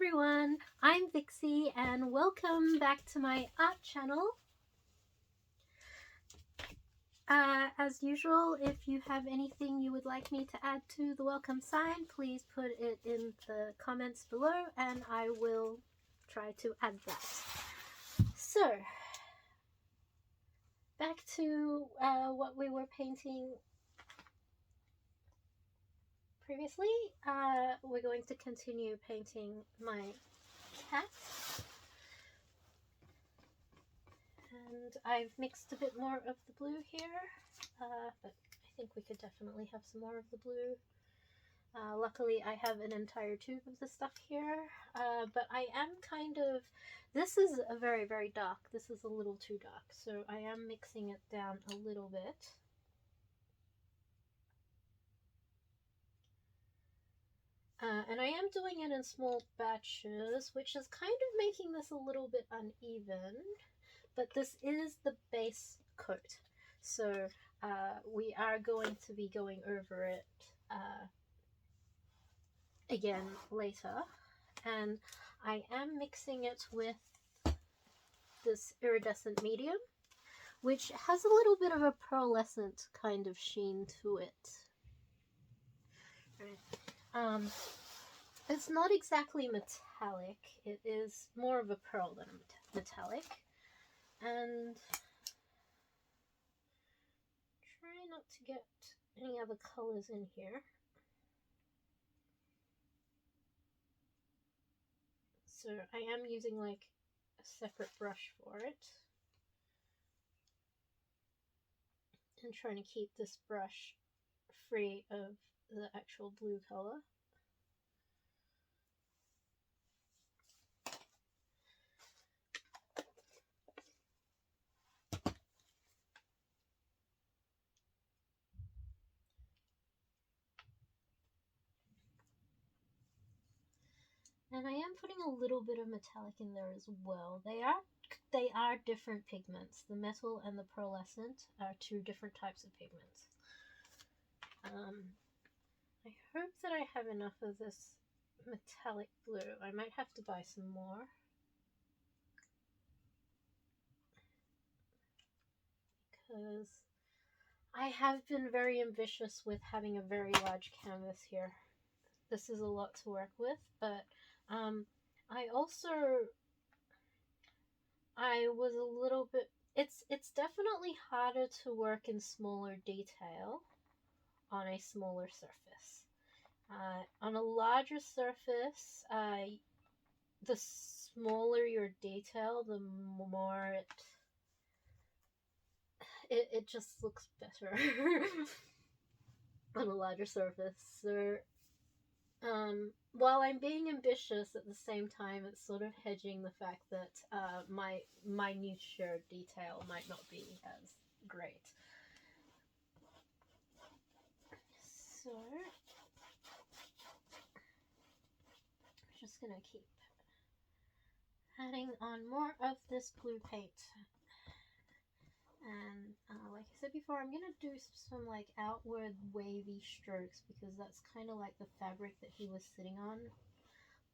everyone, I'm Vixey and welcome back to my art channel. As usual, if you have anything you would like me to add to the welcome sign, please put it in the comments below and I will try to add that. So, back to what we were painting previously. We're going to continue painting my cat. And I've mixed a bit more of the blue here, but I think we could definitely have some more of the blue. Luckily I have an entire tube of the stuff here, but I am this is a very, very dark. This is a little too dark, so I am mixing it down a little bit. And I am doing it in small batches, which is kind of making this a little bit uneven, but this is the base coat. So we are going to be going over it again later. And I am mixing it with this iridescent medium, which has a little bit of a pearlescent kind of sheen to it. It's not exactly metallic, it is more of a pearl than a metallic. And try not to get any other colors in here. So I am using like a separate brush for it. And trying to keep this brush free of the actual blue color. And I am putting a little bit of metallic in there as well. They are different pigments. The metal and the pearlescent are two different types of pigments. I hope that I have enough of this metallic blue. I might have to buy some more. Because I have been very ambitious with having a very large canvas here. This is a lot to work with, but I was a little bit, it's definitely harder to work in smaller detail on a smaller surface. On a larger surface, the smaller your detail, the more it just looks better on a larger surface. So while I'm being ambitious, at the same time it's sort of hedging the fact that my minutiae detail might not be as great. So I'm just gonna keep adding on more of this blue paint. And like I said before, I'm gonna do some like outward wavy strokes because that's kind of like the fabric that he was sitting on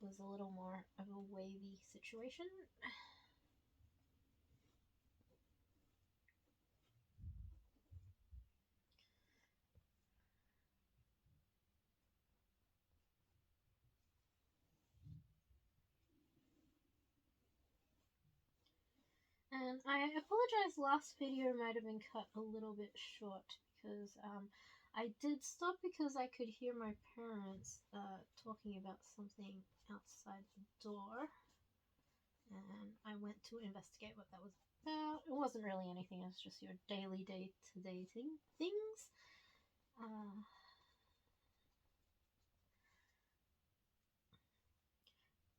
was a little more of a wavy situation. And I apologize, last video might have been cut a little bit short because I did stop because I could hear my parents talking about something outside the door. And I went to investigate what that was about. It wasn't really anything, it was just your daily day-to-day things.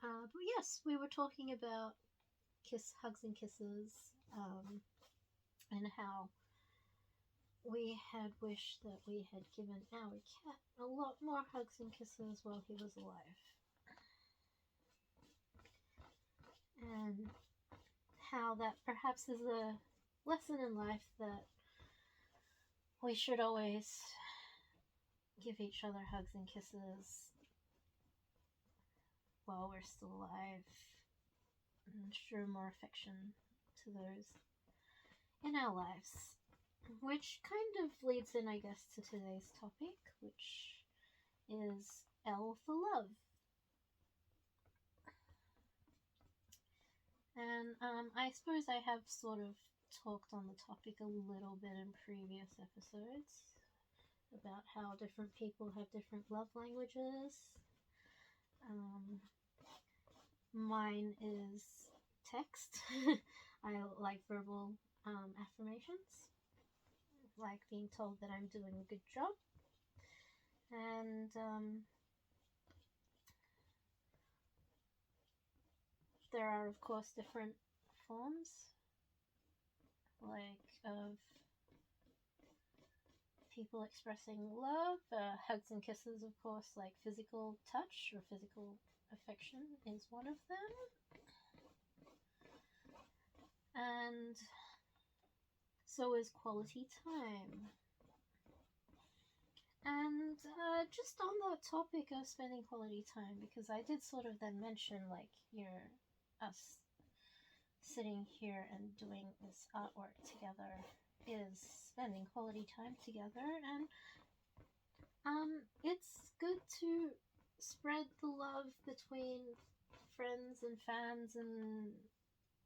But yes, we were talking about hugs and kisses, and how we had wished that we had given our cat a lot more hugs and kisses while he was alive. And how that perhaps is a lesson in life that we should always give each other hugs and kisses while we're still alive and show more affection to those in our lives. Which kind of leads in, I guess, to today's topic, which is L for love. And I suppose I have sort of talked on the topic a little bit in previous episodes about how different people have different love languages. Mine is text. I like verbal affirmations, like being told that I'm doing a good job. And there are, of course, different forms, like of people expressing love. Hugs and kisses, of course, like physical touch or physical affection is one of them. And so is quality time. And just on that topic of spending quality time, because I did sort of then mention, like, us sitting here and doing this artwork together is spending quality time together, and it's good to spread the love between friends and fans and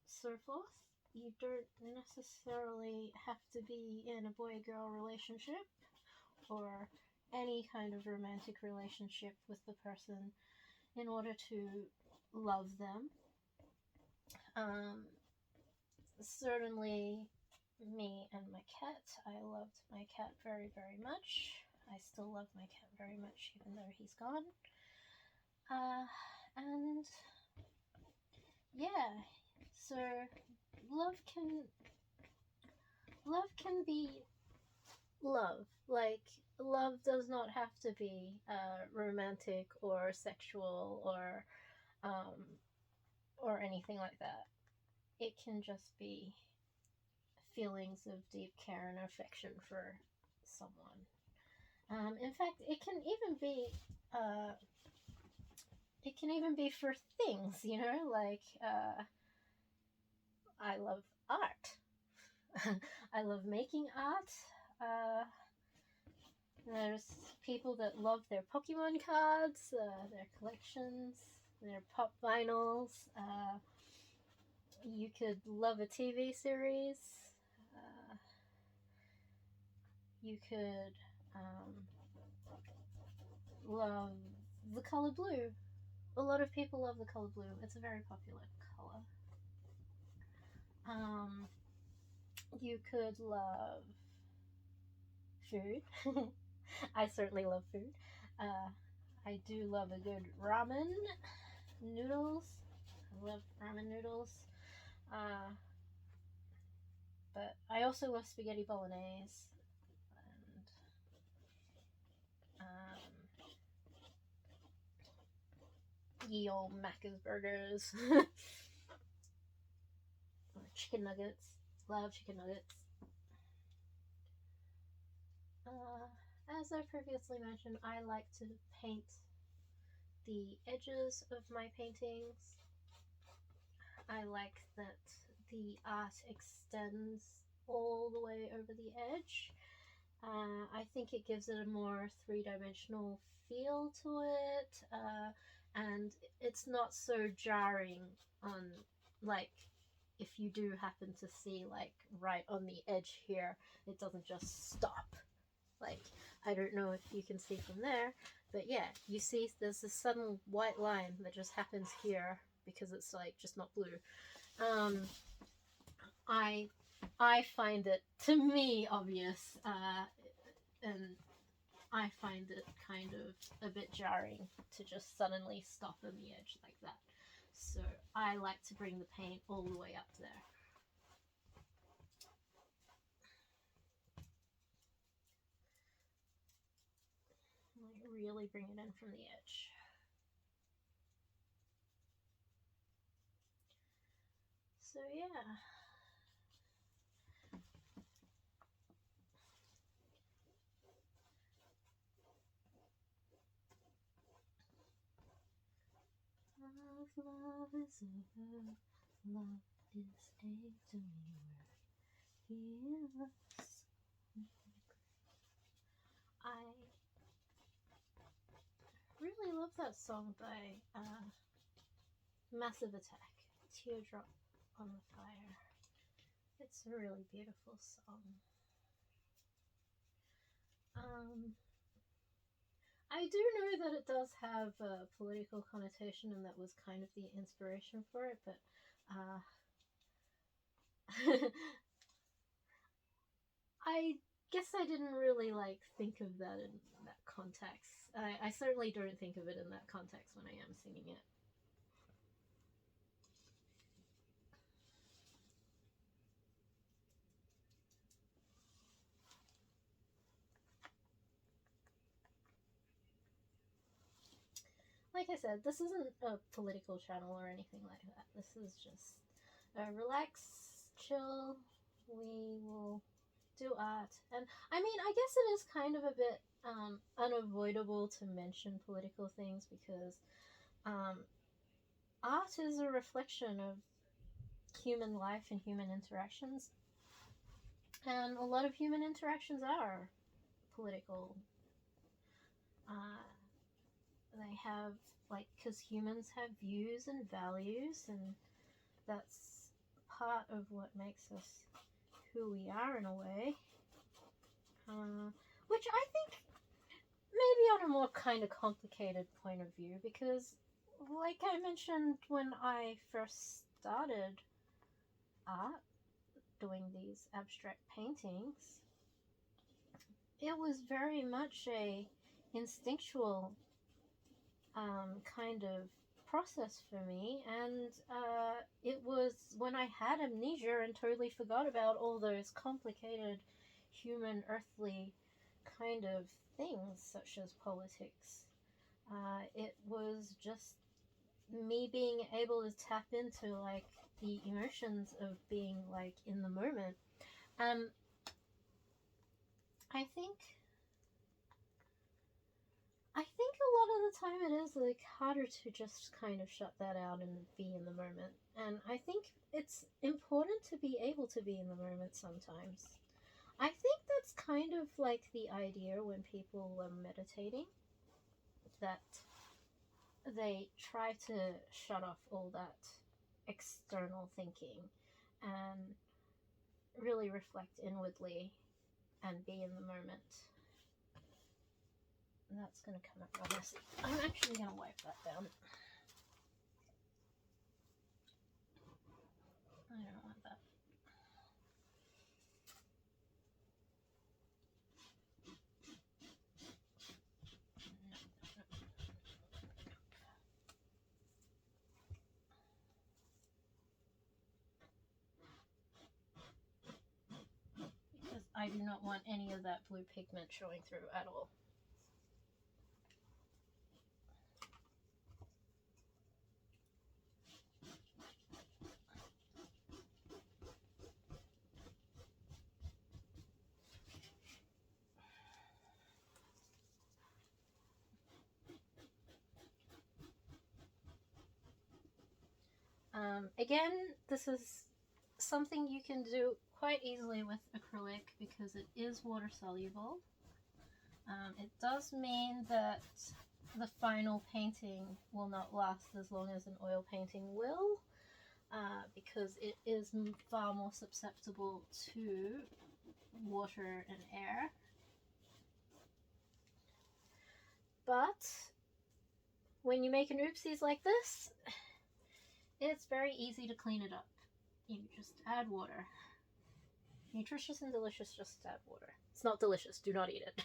so forth. You don't necessarily have to be in a boy-girl relationship or any kind of romantic relationship with the person in order to love them. Certainly me and my cat, I loved my cat very, very much. I still love my cat very much even though he's gone. And yeah, so love can be love. Like, love does not have to be romantic or sexual or anything like that. It can just be feelings of deep care and affection for someone. In fact, it can even be for things, like I love art. I love making art. There's people that love their Pokemon cards, their collections, their pop vinyls. You could love a TV series. You could love the color blue. A lot of people love the color blue. It's a very popular color. You could love food. I certainly love food. I do love a good ramen noodles. I love ramen noodles. But I also love spaghetti bolognese. And ye old Macca's burgers. Chicken nuggets. Love chicken nuggets. As I previously mentioned, I like to paint the edges of my paintings. I like that the art extends all the way over the edge. I think it gives it a more three-dimensional feel to it, and it's not so jarring on, like, if you do happen to see, like, right on the edge here, it doesn't just stop. Like, I don't know if you can see from there, but yeah, you see there's this sudden white line that just happens here because it's, like, just not blue. I find it, to me, obvious, and I find it kind of a bit jarring to just suddenly stop on the edge like that. So I like to bring the paint all the way up there. Like, really bring it in from the edge. So yeah. love is over, love is a dirty word. Give us. I really love that song by Massive Attack, Teardrop on the Fire. It's a really beautiful song. I do know that it does have a political connotation, and that was kind of the inspiration for it, but I guess I didn't really think of that in that context. I certainly don't think of it in that context when I am singing it. Like I said, this isn't a political channel or anything like that. This is just relax, chill. We will do art. And I mean, I guess it is kind of a bit unavoidable to mention political things because art is a reflection of human life and human interactions. And a lot of human interactions are political. They have, because humans have views and values, and that's part of what makes us who we are in a way. Which I think maybe on a more kind of complicated point of view, because like I mentioned when I first started art, doing these abstract paintings, it was very much a instinctual kind of process for me, and it was when I had amnesia and totally forgot about all those complicated human earthly kind of things such as politics. It was just me being able to tap into the emotions of being in the moment. I think a lot of the time it is harder to just kind of shut that out and be in the moment. And I think it's important to be able to be in the moment sometimes. I think that's kind of the idea when people are meditating, that they try to shut off all that external thinking and really reflect inwardly and be in the moment. And that's going to come up real messy. I'm actually going to wipe that down. I don't want that. Because I do not want any of that blue pigment showing through at all. Again, this is something you can do quite easily with acrylic because it is water soluble. It does mean that the final painting will not last as long as an oil painting will, because it is far more susceptible to water and air. But when you make an oopsies like this, it's very easy to clean it up. You just add water. Nutritious and delicious, just add water. It's not delicious, do not eat it.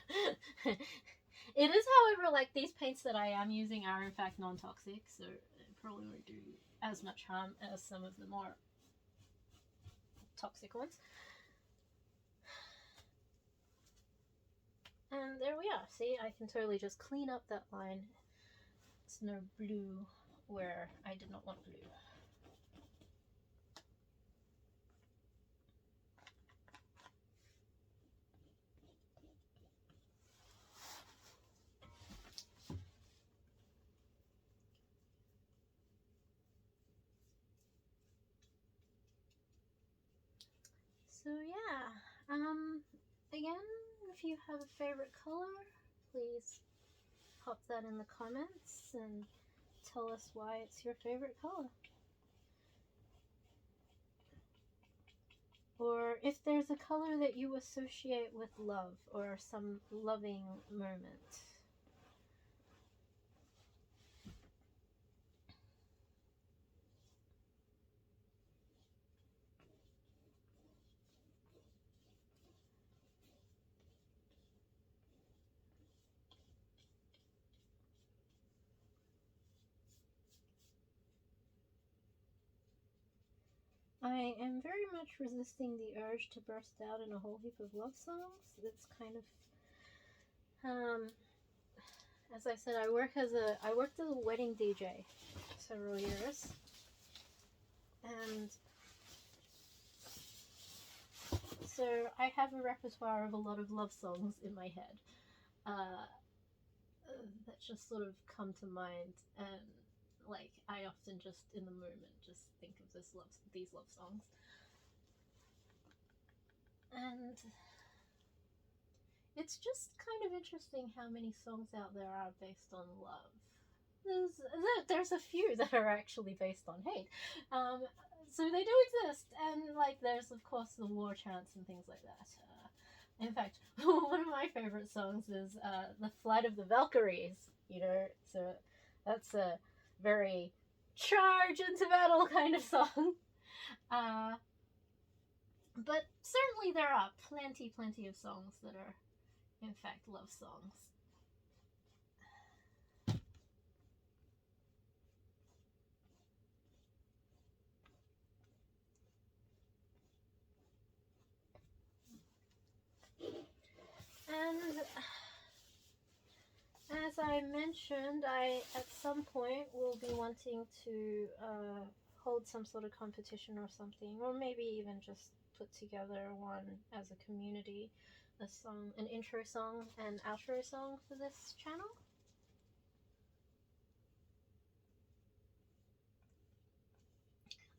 It is, however, these paints that I am using are in fact non-toxic, so it probably won't do as much harm as some of the more toxic ones. And there we are. See, I can totally just clean up that line. It's no blue where I did not want blue. So yeah, again, if you have a favorite color, please pop that in the comments and tell us why it's your favorite color. Or if there's a color that you associate with love or some loving moment. I am very much resisting the urge to burst out in a whole heap of love songs. It's kind of, as I said, I worked as a wedding DJ several years, and so I have a repertoire of a lot of love songs in my head that just sort of come to mind, and like I often just in the moment just think of these love songs. And it's just kind of interesting how many songs out there are based on love. There's a few that are actually based on hate. So they do exist, and like there's of course the war chants and things like that. In fact, one of my favorite songs is "The Flight of the Valkyries." You know, so that's a very charge into battle kind of song. But certainly there are plenty of songs that are in fact love songs. And as I mentioned, I at some point will be wanting to hold some sort of competition or something, or maybe even just put together one as a community, an intro song and outro song for this channel.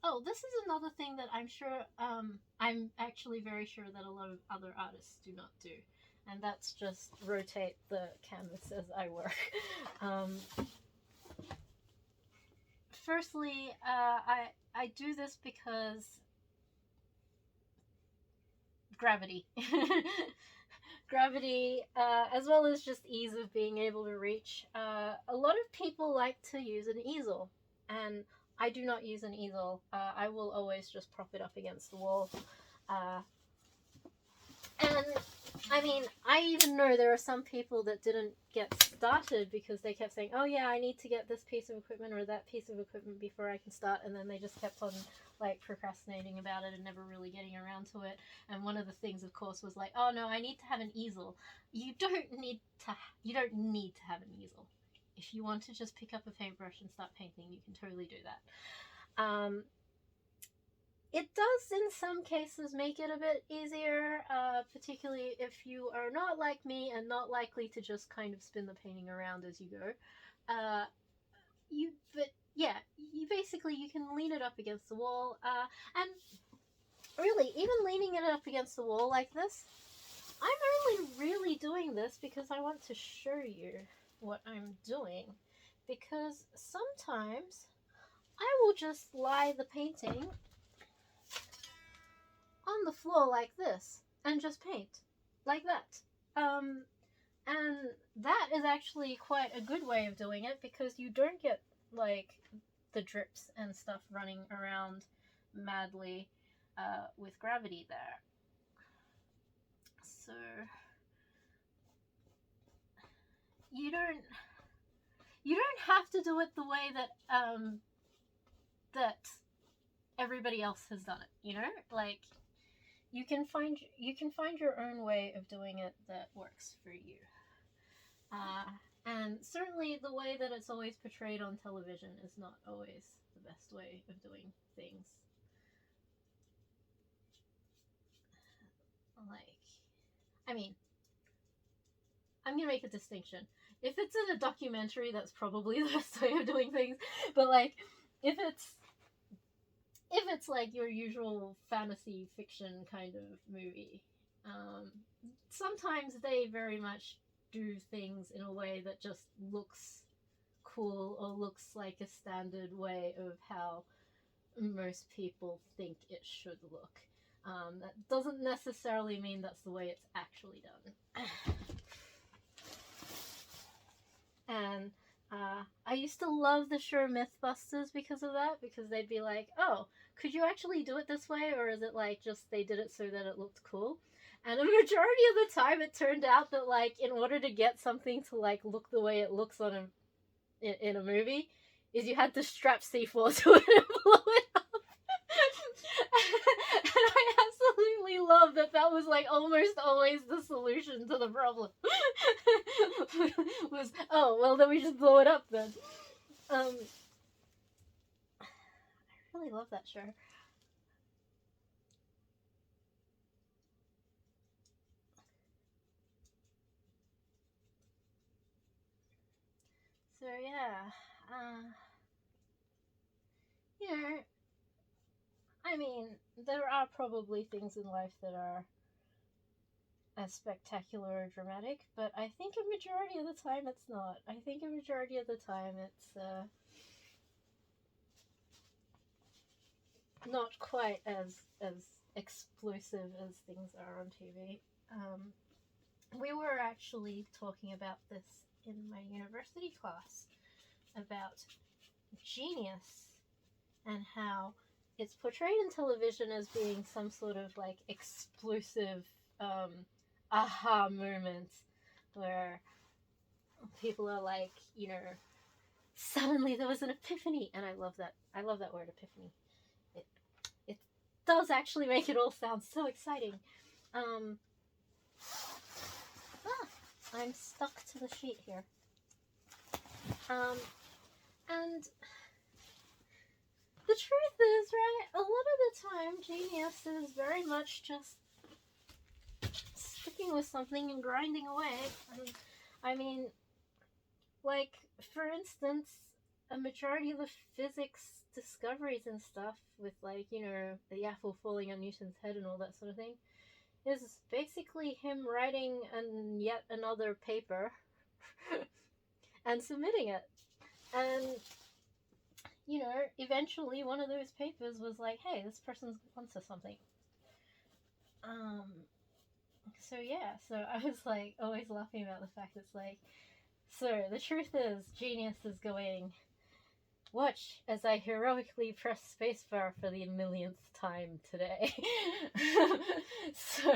Oh, this is another thing that I'm sure, I'm actually very sure that a lot of other artists do not do, and that's just rotate the canvas as I work. Firstly, I do this because gravity. Gravity, as well as just ease of being able to reach. A lot of people like to use an easel, and I do not use an easel. I will always just prop it up against the wall. And I mean, I even know there are some people that didn't get started because they kept saying, oh yeah, I need to get this piece of equipment or that piece of equipment before I can start, and then they just kept on like procrastinating about it and never really getting around to it. And one of the things, of course, was like, oh no, I need to have an easel. You don't need to have an easel. If you want to just pick up a paintbrush and start painting, you can totally do that. It does in some cases make it a bit easier, particularly if you are not like me and not likely to just kind of spin the painting around as you go. But yeah, you can lean it up against the wall, and really, even leaning it up against the wall like this, I'm only really doing this because I want to show you what I'm doing, because sometimes I will just lie the painting on the floor like this and just paint like that. And that is actually quite a good way of doing it because you don't get like the drips and stuff running around madly with gravity there. So you don't have to do it the way that that everybody else has done it, you know? Like you can find your own way of doing it that works for you. And certainly the way that it's always portrayed on television is not always the best way of doing things. Like, I mean, I'm gonna make a distinction. If it's in a documentary, that's probably the best way of doing things. But like, if it's if it's like your usual fantasy fiction kind of movie. Um, Sometimes they very much do things in a way that just looks cool or looks like a standard way of how most people think it should look. That doesn't necessarily mean that's the way it's actually done. And I used to love the show Mythbusters because of that, because they'd be like, oh, could you actually do it this way, or is it like just they did it so that it looked cool? And the majority of the time, it turned out that like in order to get something to like look the way it looks on in a movie, is you had to strap C4 to it and blow it up. And I absolutely love that that was like almost always the solution to the problem. Was, oh, well, then we just blow it up then. I really love that show. So yeah, you know, I mean, there are probably things in life that are as spectacular or dramatic, but I think a majority of the time it's not. I think a majority of the time it's not quite as explosive as things are on TV. We were actually talking about this in my university class about genius and how it's portrayed in television as being some sort of like explosive aha moment where people are like, you know, suddenly there was an epiphany, and I love that word, epiphany. It does actually make it all sound so exciting. I'm stuck to the sheet here. And the truth is, right, a lot of the time, genius is very much just sticking with something and grinding away. And, I mean, like, for instance, a majority of the physics discoveries and stuff with, like, you know, the apple falling on Newton's head and all that sort of thing is basically him writing yet another paper and submitting it. And, you know, eventually one of those papers was like, hey, this person's onto something. So yeah, so I was like always laughing about the fact it's like, so the truth is, genius is going, watch as I heroically press spacebar for the millionth time today. So,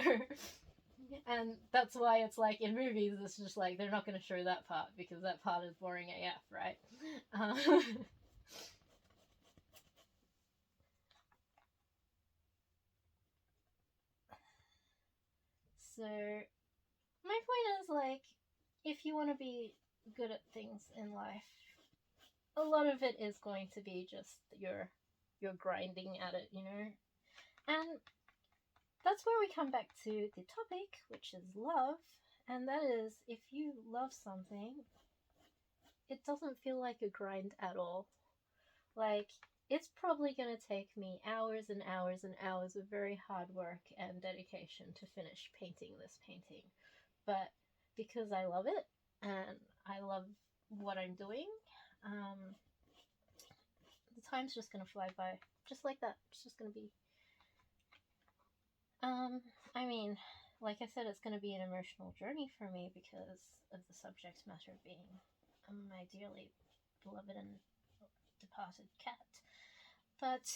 and that's why it's like in movies, it's just like they're not going to show that part because that part is boring AF, right? So, my point is like, if you want to be good at things in life, a lot of it is going to be just your grinding at it, you know? And that's where we come back to the topic, which is love. And that is, if you love something, it doesn't feel like a grind at all. Like, it's probably going to take me hours and hours and hours of very hard work and dedication to finish painting this painting. But because I love it and I love what I'm doing, the time's just going to fly by. Just like that. It's just going to be. I mean, like I said, it's going to be an emotional journey for me because of the subject matter being my dearly beloved and departed cat. But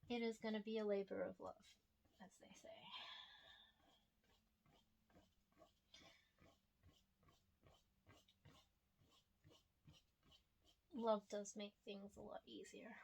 it is going to be a labor of love, as they say. Love does make things a lot easier.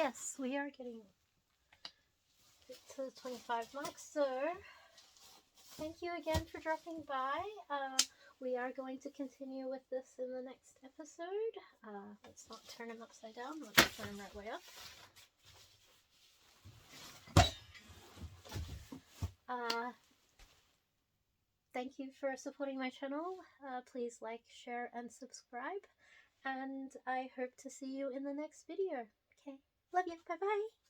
yes, we are getting to the 25 mark, so thank you again for dropping by. We are going to continue with this in the next episode. Let's not turn him upside down, let's turn him right way up. Thank you for supporting my channel. Please like, share, and subscribe. And I hope to see you in the next video. Okay, love you, bye bye.